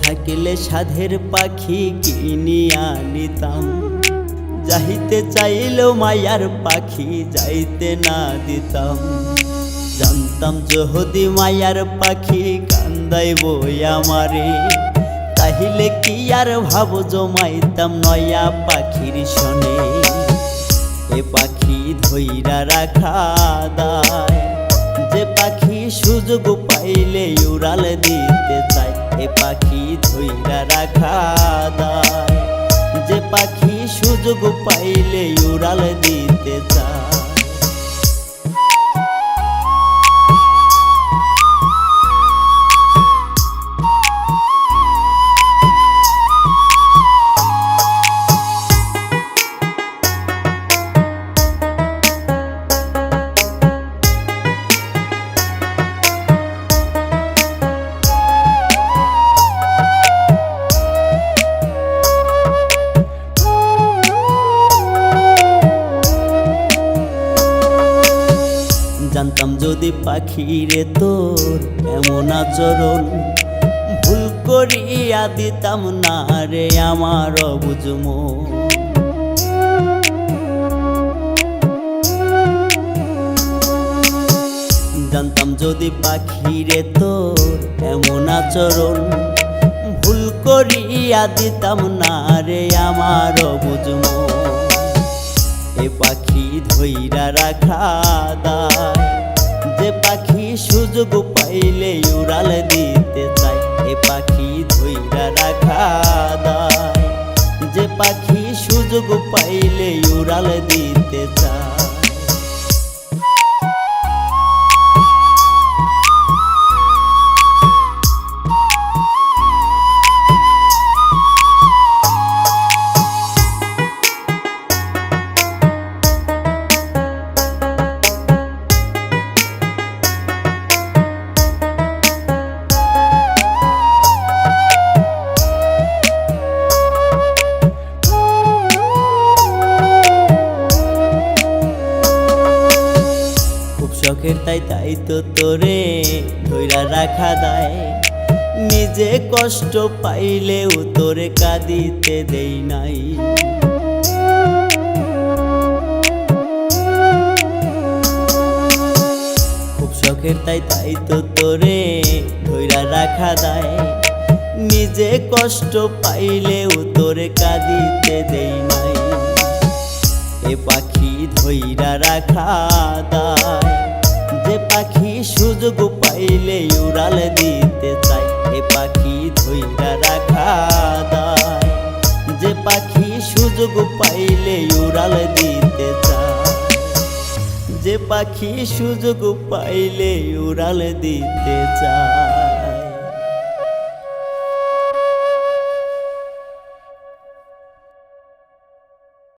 থাকিলে সাধের পাখি কিনিয়া নিতাম। যাইতে চাইলেও মায়ার পাখি যাইতে না দিতাম। জানতাম যদি মায়ার পাখি কান্দাইব আমারে, তাহিলে কি আর ভাব জমাইতাম নয়া পাখির শনে। এ পাখি ধইরা রাখা দায়, যে পাখি সুযোগ পাইলে উড়াল দিতে চায়। এ পাখি ধইরা রাখা দায়, যে পাখি সুযোগ পাইলে উড়াল দিতে চায়। জানতাম যদি পাখিরে তোর এমন আচরণ, ভুল করিয়া দিতাম না রে আমার অবুঝ মন। জানতাম যদি পাখিরে তোর এমন আচরণ, ভুল করিয়া দিতাম না রে আমার অবুঝ মন। এ পাখি ধইরা রাখা দায়, যে পাখি সুযোগ পাইলে উড়াল দিতে চায়। এ পাখি ধইরা রাখা দায়, যে পাখি সুযোগ পাইলে উড়াল দিতে চায়। শখের তাই তো তোরে ধইরা রাখা দায়, নিজে কষ্ট পাইলেও তোরে কাঁদিতে দেই নাই। খুব শখের তাই তো তোরে ধইরা রাখা দায়, নিজে কষ্ট পাইলেও তোরে কাঁদিতে দেই নাই। এ পাখি ধইরা রাখা দায়, যে পাখি সুযোগ পাইলে উড়াল দিতে চায়। এ পাখি ধইরা রাখা দায়, যে পাখি সুযোগ পাইলে উড়াল দিতে চায়। যে পাখি সুযোগ পাইলে উড়াল দিতে চায়।